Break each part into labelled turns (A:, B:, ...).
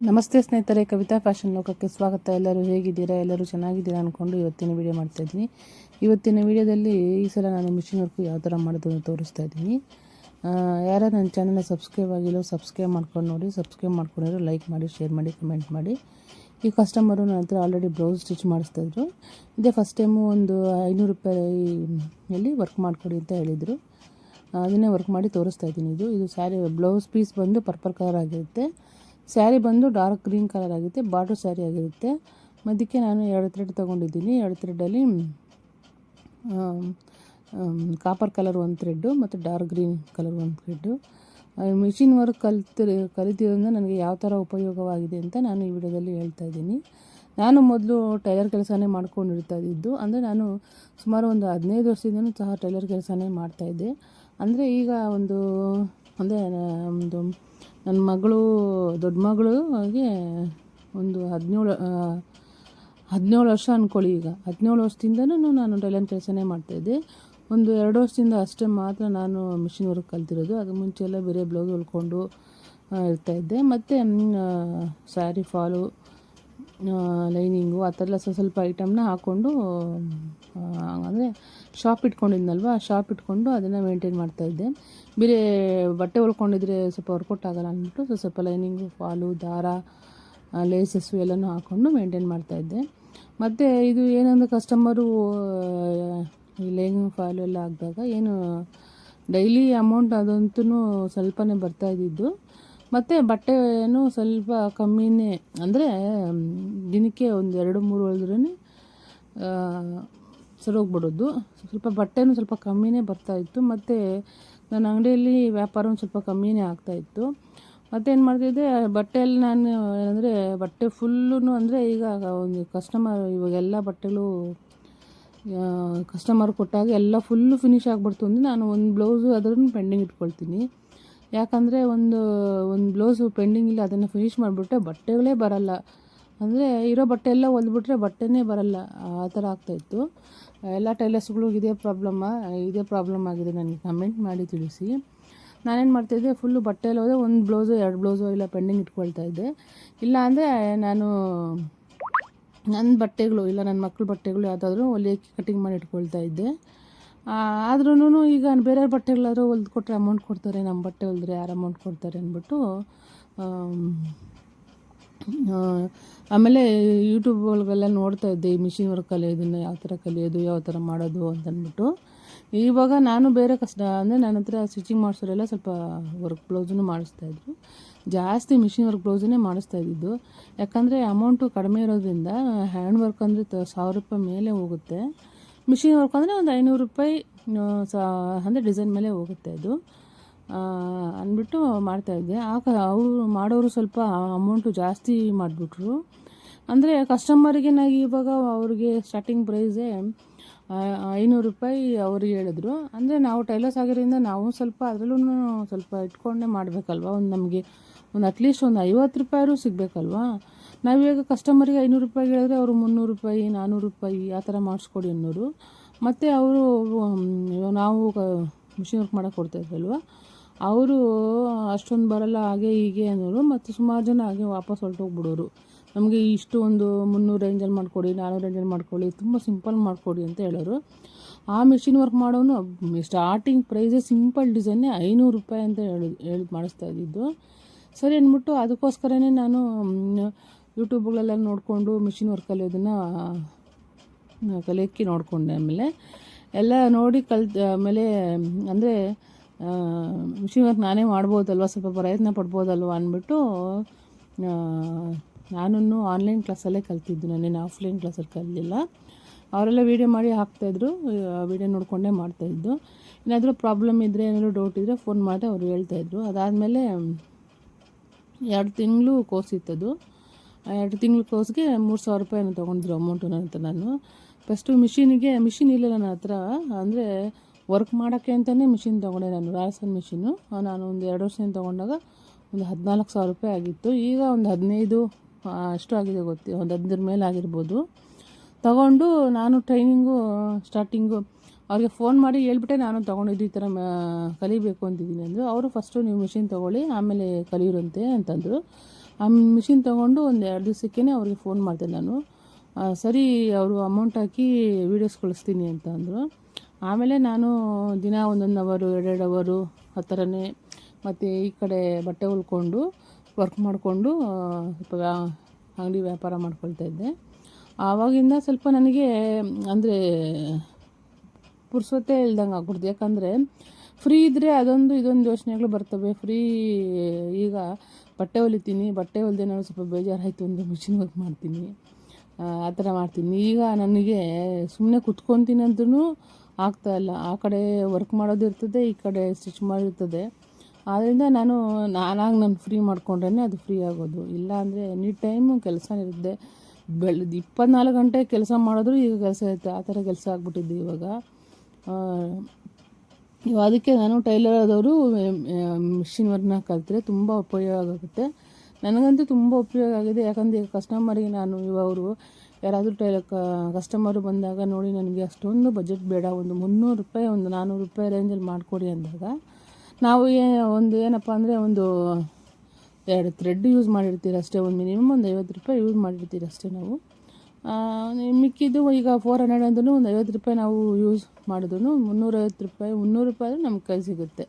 A: ನಮಸ್ತೆ ಸ್ನೇಹಿತರೆ, ಕವಿತಾ ಫ್ಯಾಷನ್ ಲೋಕಕ್ಕೆ ಸ್ವಾಗತ. ಎಲ್ಲರೂ ಹೇಗಿದ್ದೀರಾ? ಎಲ್ಲರೂ ಚೆನ್ನಾಗಿದ್ದೀರಾ ಅಂದ್ಕೊಂಡು ಇವತ್ತಿನ ವಿಡಿಯೋ ಮಾಡ್ತಾಯಿದ್ದೀನಿ. ಇವತ್ತಿನ ವಿಡಿಯೋದಲ್ಲಿ ಈ ಸಲ ನಾನು ಮಿಷಿನ್ ವರ್ಕು ಯಾವ ಥರ ಮಾಡೋದು ಅಂತ ತೋರಿಸ್ತಾ ಇದ್ದೀನಿ. ಯಾರು ನನ್ನ ಚಾನಲ್ನ ಸಬ್ಸ್ಕ್ರೈಬ್ ಆಗಿಲ್ಲ ಸಬ್ಸ್ಕ್ರೈಬ್ ಮಾಡ್ಕೊಂಡು ನೋಡಿ. ಸಬ್ಸ್ಕ್ರೈಬ್ ಮಾಡ್ಕೊಂಡಿರೋ ಲೈಕ್ ಮಾಡಿ, ಶೇರ್ ಮಾಡಿ, ಕಮೆಂಟ್ ಮಾಡಿ. ಈ ಕಸ್ಟಮರು ನನ್ನ ಹತ್ರ ಆಲ್ರೆಡಿ ಬ್ಲೌಸ್ ಸ್ಟಿಚ್ ಮಾಡಿಸ್ತಾಯಿದ್ರು. ಇದೇ ಫಸ್ಟ್ ಟೈಮು ಒಂದು 500 ರೂಪಾಯಲ್ಲಿ ವರ್ಕ್ ಮಾಡಿಕೊಡಿ ಅಂತ ಹೇಳಿದರು. ಅದನ್ನೇ ವರ್ಕ್ ಮಾಡಿ ತೋರಿಸ್ತಾ ಇದ್ದೀನಿ. ಇದು ಸ್ಯಾರಿ ಬ್ಲೌಸ್ ಪೀಸ್ ಬಂದು ಪರ್ಪಲ್ ಕಲರ್ ಆಗಿರುತ್ತೆ. ಸ್ಯಾರಿ ಬಂದು ಡಾರ್ಕ್ ಗ್ರೀನ್ ಕಲರ್ ಆಗುತ್ತೆ. ಬಾರ್ಡರ್ ಸ್ಯಾರಿ ಆಗಿರುತ್ತೆ. ಮಧ್ಯಕ್ಕೆ ನಾನು 2 ಥ್ರೆಡ್ ತೊಗೊಂಡಿದ್ದೀನಿ. 2 ಥ್ರೆಡ್ಡಲ್ಲಿ ಕಾಪರ್ ಕಲರ್ 1 ಥ್ರೆಡ್ಡು ಮತ್ತು dark green colour 1 thread. Machine work ಕಲಿತಿರೋದ್ರಿಂದ ನನಗೆ ಯಾವ ಥರ ಉಪಯೋಗವಾಗಿದೆ ಅಂತ ನಾನು ಈ ವಿಡಿಯೋದಲ್ಲಿ ಹೇಳ್ತಾ ಇದ್ದೀನಿ. ನಾನು ಮೊದಲು ಟೈಲರ್ ಕೆಲಸನೇ ಮಾಡ್ಕೊಂಡಿರ್ತಾ ಇದ್ದಿದ್ದು. ಅಂದರೆ ನಾನು ಸುಮಾರು ಒಂದು 15 ವರ್ಷದಿಂದನೂ ಸಹ ಟೈಲರ್ ಕೆಲಸನೇ ಮಾಡ್ತಾಯಿದ್ದೆ. ಅಂದರೆ ಈಗ ಒಂದು ನನ್ನ ಮಗಳು, ದೊಡ್ಡ ಮಗಳಿಗೆ ಒಂದು 17 ವರ್ಷ ಅಂದ್ಕೊಳ್ಳಿ. ಈಗ 17 ವರ್ಷದಿಂದನೂ ನಾನು ಟೈಲರ್ ಕೆಲಸನೇ ಮಾಡ್ತಾಯಿದ್ದೆ. ಒಂದು 2 ವರ್ಷದಿಂದ ಅಷ್ಟೇ ಮಾತ್ರ ನಾನು ಮಿಷಿನ್ ವರ್ಕ್ ಕಲ್ತಿರೋದು. ಅದು ಮುಂಚೆ ಎಲ್ಲ ಬೇರೆ ಬ್ಲೌಸ್ ಹೊಲ್ಕೊಂಡು ಇರ್ತಾಯಿದ್ದೆ. ಮತ್ತು ಸ್ಯಾರಿ ಫಾಲು, ಲೈನಿಂಗು ಆ ಥರ ಎಲ್ಲ ಸ್ವಲ್ಪ ಐಟಮ್ನ ಹಾಕ್ಕೊಂಡು, ಅಂದರೆ ಶಾಪ್ ಇಟ್ಕೊಂಡಿದ್ನಲ್ವ, ಶಾಪ್ ಇಟ್ಕೊಂಡು ಅದನ್ನು ಮೇಂಟೈನ್ ಮಾಡ್ತಾಯಿದ್ದೆ. ಬೇರೆ ಬಟ್ಟೆ ಹೊಲ್ಕೊಂಡಿದ್ರೆ ಸ್ವಲ್ಪ ವರ್ಕೌಟ್ ಆಗೋಲ್ಲ ಅಂದ್ಬಿಟ್ಟು ಸ್ವಲ್ಪ ಲೈನಿಂಗು, ಫಾಲು, ದಾರ, ಲೇಸಸ್ಸು ಎಲ್ಲನೂ ಹಾಕ್ಕೊಂಡು ಮೇಂಟೈನ್ ಮಾಡ್ತಾಯಿದ್ದೆ. ಮತ್ತು ಇದು ಏನಂದ್ರೆ ಕಸ್ಟಮರು ಈ ಲೈನಿಂಗ್ ಫಾಲು ಎಲ್ಲ ಹಾಕಿದಾಗ ಏನು ಡೈಲಿ ಅಮೌಂಟ್ ಅದಂತೂ ಸ್ವಲ್ಪನೇ ಬರ್ತಾಯಿದ್ದಿದ್ದು. ಮತ್ತು ಬಟ್ಟೆನೂ ಸ್ವಲ್ಪ ಕಮ್ಮಿನೇ, ಅಂದರೆ ದಿನಕ್ಕೆ ಒಂದು 2-3 ಹೊಲಿದ್ರೇ ಸರೋಗ್ಬಿಡೋದು. ಸ್ವಲ್ಪ ಬಟ್ಟೆನೂ ಸ್ವಲ್ಪ ಕಮ್ಮಿನೇ ಬರ್ತಾಯಿತ್ತು. ಮತ್ತು ನನ್ನ ಅಂಗಡಿಯಲ್ಲಿ ವ್ಯಾಪಾರವೂ ಸ್ವಲ್ಪ ಕಮ್ಮಿನೇ ಆಗ್ತಾಯಿತ್ತು. ಮತ್ತು ಏನು ಮಾಡ್ತಿದ್ದೆ, ಬಟ್ಟೆಯಲ್ಲಿ ನಾನು ಏನಂದರೆ ಬಟ್ಟೆ ಫುಲ್ಲೂ, ಅಂದರೆ ಈಗ ಒಂದು ಕಸ್ಟಮರ್ ಇವಾಗೆಲ್ಲ ಬಟ್ಟೆಗಳು ಕಸ್ಟಮರ್ ಕೊಟ್ಟಾಗ ಎಲ್ಲ ಫುಲ್ಲು ಫಿನಿಶ್ ಆಗಿಬಿಡ್ತು ಅಂದರೆ ನಾನು ಒಂದು ಬ್ಲೌಸು ಅದನ್ನು ಪೆಂಡಿಂಗ್ ಇಟ್ಕೊಳ್ತೀನಿ. ಯಾಕಂದರೆ ಒಂದು ಬ್ಲೌಸು ಪೆಂಡಿಂಗ್ ಇಲ್ಲ, ಅದನ್ನು ಫಿನಿಶ್ ಮಾಡಿಬಿಟ್ರೆ ಬಟ್ಟೆಗಳೇ ಬರೋಲ್ಲ. ಅಂದರೆ ಇರೋ ಬಟ್ಟೆ ಎಲ್ಲ ಹೊಲ್ಬಿಟ್ರೆ ಬಟ್ಟೆನೇ ಬರೋಲ್ಲ, ಆ ಥರ ಆಗ್ತಾಯಿತ್ತು. ಎಲ್ಲ ಟೈಲರ್ಸ್ಗಳಿಗೂ ಇದೇ ಪ್ರಾಬ್ಲಮ್ ಆಗಿದೆ. ನನಗೆ ಕಮೆಂಟ್ ಮಾಡಿ ತಿಳಿಸಿ. ನಾನೇನು ಮಾಡ್ತಾಯಿದ್ದೆ, ಫುಲ್ಲು ಬಟ್ಟೆ ಎಲ್ಲ ಹೋದರೆ 1 ಬ್ಲೌಸು 2 ಬ್ಲೌಸು ಎಲ್ಲ ಪೆಂಡಿಂಗ್ ಇಟ್ಕೊಳ್ತಾಯಿದ್ದೆ. ಇಲ್ಲ ಅಂದರೆ ನಾನು ನನ್ನ ಬಟ್ಟೆಗಳು, ಇಲ್ಲ ನನ್ನ ಮಕ್ಕಳ ಬಟ್ಟೆಗಳು ಯಾವುದಾದ್ರೂ ಹೊಲಿಯೋಕ್ಕೆ ಕಟಿಂಗ್ ಮಾಡಿ ಇಟ್ಕೊಳ್ತಾ ಇದ್ದೆ. ಆದ್ರೂ ಈಗ ಬೇರೆಯವ್ರ ಬಟ್ಟೆಗಳಾದ್ರೂ ಹೊಲ್ದು ಕೊಟ್ಟರೆ ಅಮೌಂಟ್ ಕೊಡ್ತಾರೆ, ನಮ್ಮ ಬಟ್ಟೆ ಹೊಲಿದ್ರೆ ಯಾರು ಅಮೌಂಟ್ ಕೊಡ್ತಾರೆ ಅಂದ್ಬಿಟ್ಟು, ಆಮೇಲೆ ಯೂಟ್ಯೂಬ್ ಒಳಗೆಲ್ಲ ನೋಡ್ತಾ ಇದ್ದೆ ಈ ಮಿಷಿನ್ ವರ್ಕ್ ಕಲಿಯೋದನ್ನು, ಯಾವ ಥರ ಕಲಿಯೋದು, ಯಾವ ಥರ ಮಾಡೋದು ಅಂತಂದ್ಬಿಟ್ಟು. ಇವಾಗ ನಾನು ಬೇರೆ ಅಂದರೆ ನನ್ನ ಹತ್ರ ಸ್ಟಿಚಿಂಗ್ ಮಾಡಿಸೋರೆಲ್ಲ ಸ್ವಲ್ಪ ವರ್ಕ್ ಬ್ಲೌಸನ್ನು ಮಾಡಿಸ್ತಾಯಿದ್ರು. ಜಾಸ್ತಿ ಮಿಷಿನ್ ವರ್ಕ್ ಬ್ಲೌಸನ್ನೇ ಮಾಡಿಸ್ತಾ ಇದ್ದಿದ್ದು. ಯಾಕಂದರೆ ಅಮೌಂಟು ಕಡಿಮೆ ಇರೋದ್ರಿಂದ ಹ್ಯಾಂಡ್ ವರ್ಕ್ ಅಂದರೆ 1000 ರೂಪಾಯಿ ಮೇಲೆ ಹೋಗುತ್ತೆ. ಮಿಷಿನ್ ವರ್ಕ್ ಅಂದರೆ ಒಂದು 500 ರೂಪಾಯಿ ಅಂದರೆ ಡಿಸೈನ್ ಮೇಲೆ ಹೋಗುತ್ತೆ ಅದು ಅಂದ್ಬಿಟ್ಟು ಮಾಡ್ತಾಯಿದ್ದೆ. ಆಗ ಅವರು ಮಾಡೋರು ಸ್ವಲ್ಪ ಅಮೌಂಟು ಜಾಸ್ತಿ ಮಾಡಿಬಿಟ್ರು. ಅಂದರೆ ಕಸ್ಟಮರಿಗೆ ನಾನು ಇವಾಗ ಅವ್ರಿಗೆ ಸ್ಟಾರ್ಟಿಂಗ್ ಪ್ರೈಸೇ 500 ರೂಪಾಯಿ ಅವ್ರಿಗೆ ಹೇಳಿದ್ರು. ಅಂದರೆ ನಾವು ಟೈಲರ್ಸ್ ಆಗಿರೋದ್ರಿಂದ ನಾವು ಸ್ವಲ್ಪ ಅದರಲ್ಲೂ ಸ್ವಲ್ಪ ಇಟ್ಕೊಂಡೇ ಮಾಡಬೇಕಲ್ವ. ನಮಗೆ ಅಟ್ಲೀಸ್ಟ್ ಒಂದು 50 ರೂಪಾಯಿ ಸಿಗಬೇಕಲ್ವಾ. ನಾವಿವಾಗ ಕಸ್ಟಮರಿಗೆ 500 ರೂಪಾಯಿ ಹೇಳಿದ್ರೆ ಅವರು 300 ರೂಪಾಯಿ 400 ರೂಪಾಯಿ ಆ ಥರ ಮಾಡಿಸ್ಕೊಡಿ ಅನ್ನೋರು. ಮತ್ತು ಅವರು ನಾವು ಮಿಷಿನ್ ವರ್ಕ್ ಮಾಡೋಕ್ಕೆ ಕೊಡ್ತಾಯಿದ್ರಲ್ವ, ಅವರು ಅಷ್ಟೊಂದು ಬರೋಲ್ಲ ಹಾಗೆ ಹೀಗೆ ಅನ್ನೋರು. ಮತ್ತು ಸುಮಾರು ಜನ ಹಾಗೆ ವಾಪಸ್ ಹೊರಟೋಗ್ಬಿಡೋರು. ನಮಗೆ ಇಷ್ಟು ಒಂದು 300 ರೇಂಜಲ್ಲಿ ಮಾಡಿಕೊಡಿ, 400 ರೇಂಜಲ್ಲಿ ಮಾಡ್ಕೊಳ್ಳಿ, ತುಂಬ ಸಿಂಪಲ್ ಮಾಡಿಕೊಡಿ ಅಂತ ಹೇಳೋರು. ಆ ಮಿಷಿನ್ ವರ್ಕ್ ಮಾಡೋನು ಸ್ಟಾರ್ಟಿಂಗ್ ಪ್ರೈಸೇ ಸಿಂಪಲ್ ಡಿಸೈನ್ನೇ 500 ರೂಪಾಯಿ ಅಂತ ಹೇಳಿ ಮಾಡಿಸ್ತಾ ಇದ್ದಿದ್ದು. ಸರಿ ಅಂದ್ಬಿಟ್ಟು ಅದಕ್ಕೋಸ್ಕರನೇ ನಾನು ಯೂಟ್ಯೂಬ್ಗಳೆಲ್ಲ ನೋಡಿಕೊಂಡು ಮಿಷಿನ್ ವರ್ಕ್ ಕಲಿಯೋದನ್ನು ಕಲಿಯೋಕ್ಕೆ ನೋಡಿಕೊಂಡೆ. ಆಮೇಲೆ ಎಲ್ಲ ನೋಡಿ ಆಮೇಲೆ ಅಂದರೆ ಮಿಷಿನ್ ವರ್ಕ್ ನಾನೇ ಮಾಡ್ಬೋದಲ್ವ, ಸ್ವಲ್ಪ ಪ್ರಯತ್ನ ಪಡ್ಬೋದಲ್ವ ಅಂದ್ಬಿಟ್ಟು ನಾನು ಆನ್ಲೈನ್ ಕ್ಲಾಸಲ್ಲೇ ಕಲ್ತಿದ್ದು. ನಾನೇನು ಆಫ್ಲೈನ್ ಕ್ಲಾಸಲ್ಲಿ ಕಲಿಲಿಲ್ಲ. ಅವರೆಲ್ಲ ವೀಡಿಯೋ ಮಾಡಿ ಹಾಕ್ತಾಯಿದ್ರು, ವೀಡಿಯೋ ನೋಡಿಕೊಂಡೇ ಮಾಡ್ತಾಯಿದ್ದು. ಏನಾದರೂ ಪ್ರಾಬ್ಲಮ್ ಇದ್ದರೆ, ಏನಾದರೂ ಡೌಟ್ ಇದ್ದರೆ ಫೋನ್ ಮಾಡಿ ಅವರು ಹೇಳ್ತಾಯಿದ್ರು. ಅದಾದಮೇಲೆ 2 ತಿಂಗಳು ಕೋರ್ಸ್ ಇತ್ತದು. 2 ತಿಂಗಳ ಕೋರ್ಸ್ಗೆ 3000 ರೂಪಾಯಿನ ತೊಗೊಂಡಿದ್ರು ಅಮೌಂಟು ನನ್ನ ಹತ್ರ. ನಾನು ಫಸ್ಟು ಮಿಷಿನ್ ಇಲ್ಲ ನನ್ನ ಹತ್ರ, ಅಂದರೆ ವರ್ಕ್ ಮಾಡೋಕ್ಕೆ ಅಂತಲೇ ಮಿಷಿನ್ ತೊಗೊಂಡೆ ನಾನು, ರಾಸನ್ ಮಿಷಿನು. ನಾನು ಒಂದು 2 ವರ್ಷದಿಂದ ತೊಗೊಂಡಾಗ ಒಂದು 14,000 ರೂಪಾಯಿ ಆಗಿತ್ತು. ಈಗ ಒಂದು 15 ಅಷ್ಟು ಆಗಿದೆ, ಒಂದು 15 ಮೇಲೆ ಆಗಿರ್ಬೋದು. ತಗೊಂಡು ನಾನು ಟ್ರೈನಿಂಗು ಸ್ಟಾರ್ಟಿಂಗು ಅವ್ರಿಗೆ ಫೋನ್ ಮಾಡಿ ಹೇಳ್ಬಿಟ್ಟೆ ನಾನು ತೊಗೊಂಡಿದ್ದು, ಈ ಥರ ಕಲಿಬೇಕು ಅಂತಿದ್ದೀನಿ ಅಂದರು. ಅವರು ಫಸ್ಟು ನೀವು ಮಿಷಿನ್ ತೊಗೊಳ್ಳಿ ಆಮೇಲೆ ಕಲಿಯಿರಂತೆ ಅಂತಂದರು. ಆ ಮಿಷಿನ್ ತೊಗೊಂಡು ಒಂದು 2 ದಿವಸಕ್ಕೇ ಅವ್ರಿಗೆ ಫೋನ್ ಮಾಡಿದೆ ನಾನು. ಸರಿ ಅವರು ಅಮೌಂಟ್ ಹಾಕಿ ವೀಡಿಯೋಸ್ ಕಳಿಸ್ತೀನಿ ಅಂತ ಅಂದರು. ಆಮೇಲೆ ನಾನು ದಿನ 1 ಅವರು 2 ಅವರು ಆ ಥರನೇ ಮತ್ತು ಈ ಕಡೆ ಬಟ್ಟೆ ಹೊಲ್ಕೊಂಡು ವರ್ಕ್ ಮಾಡಿಕೊಂಡು ಸ್ವಲ್ಪ ಅಂಗಡಿ ವ್ಯಾಪಾರ ಮಾಡ್ಕೊಳ್ತಾಯಿದ್ದೆ. ಆವಾಗಿಂದ ಸ್ವಲ್ಪ ನನಗೆ ಅಂದರೆ ಪುರ್ಸೊತ್ತೇ ಇಲ್ದಂಗೆ ಆಗ್ಬಿಡ್ತು. ಯಾಕಂದರೆ ಫ್ರೀ ಇದ್ದರೆ ಅದೊಂದು ಇದೊಂದು ಯೋಚನೆಗಳು ಬರ್ತವೆ. ಈಗ ಬಟ್ಟೆ ಹೊಲಿತೀನಿ, ಬಟ್ಟೆ ಹೊಲಿದೆ ನಾನು ಸ್ವಲ್ಪ ಬೇಜಾರಾಯಿತು ಅಂದರೆ ಮಿಷಿನ್ ವರ್ಕ್ ಮಾಡ್ತೀನಿ, ಆ ಥರ ಮಾಡ್ತೀನಿ. ಈಗ ನನಗೆ ಸುಮ್ಮನೆ ಕುತ್ಕೊತೀನಿ ಅಂದ್ರೂ ಆಗ್ತಾಯಿಲ್ಲ. ಆ ಕಡೆ ವರ್ಕ್ ಮಾಡೋದಿರ್ತದೆ, ಈ ಕಡೆ ಸ್ಟಿಚ್ ಮಾಡಿರ್ತದೆ. ಆದ್ದರಿಂದ ನಾನು ಫ್ರೀ ಮಾಡ್ಕೊಂಡ್ರೇ ಅದು ಫ್ರೀ ಆಗೋದು. ಇಲ್ಲ ಅಂದರೆ ಎನಿ ಟೈಮು ಕೆಲಸ ಇರುತ್ತೆ. 24 ಗಂಟೆ ಕೆಲಸ ಮಾಡಿದ್ರು ಈಗ ಕೆಲಸ ಇರುತ್ತೆ. ಆ ಥರ ಕೆಲಸ ಆಗ್ಬಿಟ್ಟಿದ್ದು ಇವಾಗ ಅದಕ್ಕೆ ನಾನು ಟೈಲರ್ ಆದವರು ಮಿಷಿನ್ ವರ್ಕ್ನ ಕಲಿತ್ರೆ ತುಂಬ ಉಪಯೋಗ ಆಗುತ್ತೆ. ನನಗಂತೂ ತುಂಬ ಉಪಯೋಗ ಆಗಿದೆ. ಯಾಕಂದರೆ ಈಗ ಕಸ್ಟಮರಿಗೆ ನಾನು ಅವರು ಯಾರಾದರೂ ಕಸ್ಟಮರು ಬಂದಾಗ ನೋಡಿ ನನಗೆ ಅಷ್ಟೊಂದು ಬಜೆಟ್ ಬೇಡ, ಒಂದು 300 ರೂಪಾಯಿ ಒಂದು 400 ರೂಪಾಯಿ ರೇಂಜಲ್ಲಿ ಮಾಡಿಕೊಡಿ ಅಂದಾಗ ನಾವು ಏನಪ್ಪ ಅಂದರೆ ಒಂದು 2 ಥ್ರೆಡ್ ಯೂಸ್ ಮಾಡಿರ್ತೀರ ಅಷ್ಟೇ. ಒಂದು ಮಿನಿಮಮ್ ಒಂದು 50 ರೂಪಾಯಿ ಯೂಸ್ ಮಾಡಿರ್ತೀರ ಅಷ್ಟೇ ನಾವು. ಮಿಕ್ಕಿದ್ದು ಈಗ 400 ಅಂದ್ರೂ ಒಂದು 50 ರೂಪಾಯಿ ನಾವು ಯೂಸ್ ಮಾಡಿದ್ರು 350 ರೂಪಾಯಿ 300 ರೂಪಾಯಿ ನಮ್ಗೆ ಕೈ ಸಿಗುತ್ತೆ.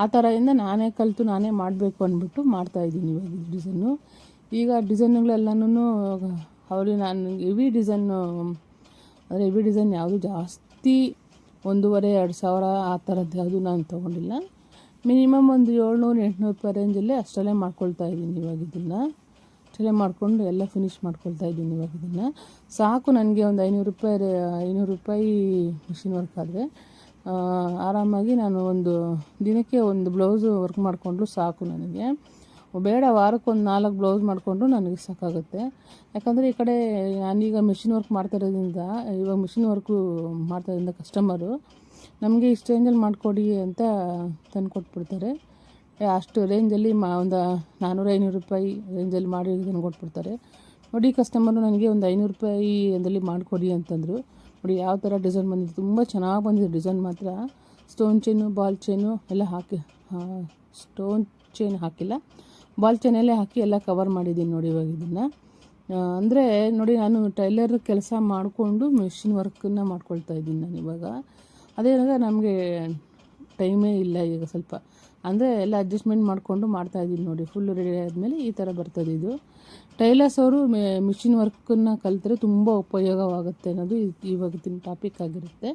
A: ಆ ಥರದಿಂದ ನಾನೇ ಕಲಿತು ನಾನೇ ಮಾಡಬೇಕು ಅಂದ್ಬಿಟ್ಟು ಮಾಡ್ತಾಯಿದ್ದೀನಿ ಇವಾಗ ಡಿಸೈನು. ಈಗ ಡಿಸೈನ್ಗಳೆಲ್ಲನೂ ಅವ್ರಿಗೆ ನಾನು ಹೆವಿ ಡಿಸೈನು ಅಂದರೆ ಹೆವಿ ಡಿಸೈನ್ ಯಾವುದು ಜಾಸ್ತಿ 1,500-2,000 ಆ ಥರದ್ದು ಯಾವುದು ನಾನು ತೊಗೊಂಡಿಲ್ಲ. ಮಿನಿಮಮ್ ಒಂದು 700-800 ರೂಪಾಯಿ ರೇಂಜಲ್ಲೇ ಅಷ್ಟರಲ್ಲೇ ಮಾಡ್ಕೊಳ್ತಾ ಇದ್ದೀನಿ ಇವಾಗ ಇದನ್ನು. ಅಷ್ಟರಲ್ಲೇ ಮಾಡಿಕೊಂಡು ಎಲ್ಲ ಫಿನಿಷ್ ಮಾಡ್ಕೊಳ್ತಾ ಇದ್ದೀನಿ ಇವಾಗ ಇದನ್ನು. ಸಾಕು ನನಗೆ ಒಂದು 500 ರೂಪಾಯಿ ಮಿಷಿನ್ ವರ್ಕ್ ಆದರೆ ಆರಾಮಾಗಿ ನಾನು ಒಂದು ದಿನಕ್ಕೆ ಒಂದು ಬ್ಲೌಸು ವರ್ಕ್ ಮಾಡಿಕೊಂಡ್ರು ಸಾಕು ನನಗೆ. ಬೇಡ ವಾರಕ್ಕೆ ಒಂದು 4 ಬ್ಲೌಸ್ ಮಾಡಿಕೊಂಡ್ರು ನನಗೆ ಸಾಕಾಗುತ್ತೆ. ಯಾಕಂದರೆ ಈ ಕಡೆ ನಾನೀಗ ಮಿಷಿನ್ ವರ್ಕ್ ಮಾಡ್ತಾ ಇರೋದ್ರಿಂದ ಇವಾಗ ಮಿಷಿನ್ ವರ್ಕು ಮಾಡ್ತಾಯಿದ್ದರಿಂದ ಕಸ್ಟಮರು ನಮಗೆ ಇಷ್ಟು ರೇಂಜಲ್ಲಿ ಮಾಡಿಕೊಡಿ ಅಂತ ತಂದು ಕೊಟ್ಬಿಡ್ತಾರೆ. ಅಷ್ಟು ರೇಂಜಲ್ಲಿ ಒಂದು 400-500 ರೂಪಾಯಿ ರೇಂಜಲ್ಲಿ ಮಾಡಿ ತಂದು ಕೊಟ್ಬಿಡ್ತಾರೆ. ನೋಡಿ ಕಸ್ಟಮರು ನನಗೆ ಒಂದು 500 ರೂಪಾಯಿ ಅದರಲ್ಲಿ ಮಾಡಿಕೊಡಿ ಅಂತಂದರು. ನೋಡಿ ಯಾವ ಥರ ಡಿಸೈನ್ ಬಂದಿದೆ, ತುಂಬ ಚೆನ್ನಾಗಿ ಬಂದಿದೆ ಡಿಸೈನ್ ಮಾತ್ರ. ಸ್ಟೋನ್ ಚೈನು ಬಾಲ್ ಚೈನು ಎಲ್ಲ ಹಾಕಿ, ಸ್ಟೋನ್ ಚೈನ್ ಹಾಕಿಲ್ಲ, ಬಾಲ್ ಚೈನಲ್ಲೇ ಹಾಕಿ ಎಲ್ಲ ಕವರ್ ಮಾಡಿದ್ದೀನಿ ನೋಡಿ ಇವಾಗ ಇದನ್ನು. ಅಂದರೆ ನೋಡಿ ನಾನು ಟೈಲರ್ ಕೆಲಸ ಮಾಡಿಕೊಂಡು ಮಿಷಿನ್ ವರ್ಕನ್ನು ಮಾಡ್ಕೊಳ್ತಾ ಇದ್ದೀನಿ ನಾನು ಇವಾಗ. ಅದೇ ನಮಗೆ ಟೈಮೇ ಇಲ್ಲ ಈಗ ಸ್ವಲ್ಪ, ಅಂದರೆ ಎಲ್ಲ ಅಡ್ಜಸ್ಟ್ಮೆಂಟ್ ಮಾಡಿಕೊಂಡು ಮಾಡ್ತಾಯಿದ್ದೀನಿ ನೋಡಿ. ಫುಲ್ ರೆಡಿ ಆದಮೇಲೆ ಈ ಥರ ಬರ್ತದೆ ಇದು. ಟೈಲರ್ಸ್ ಅವರು ಮಿಷಿನ್ ವರ್ಕನ್ನು ಕಲಿತ್ರೆ ತುಂಬ ಉಪಯೋಗವಾಗುತ್ತೆ ಅನ್ನೋದು ಇವತ್ತಿನ ಟಾಪಿಕ್ ಆಗಿರುತ್ತೆ.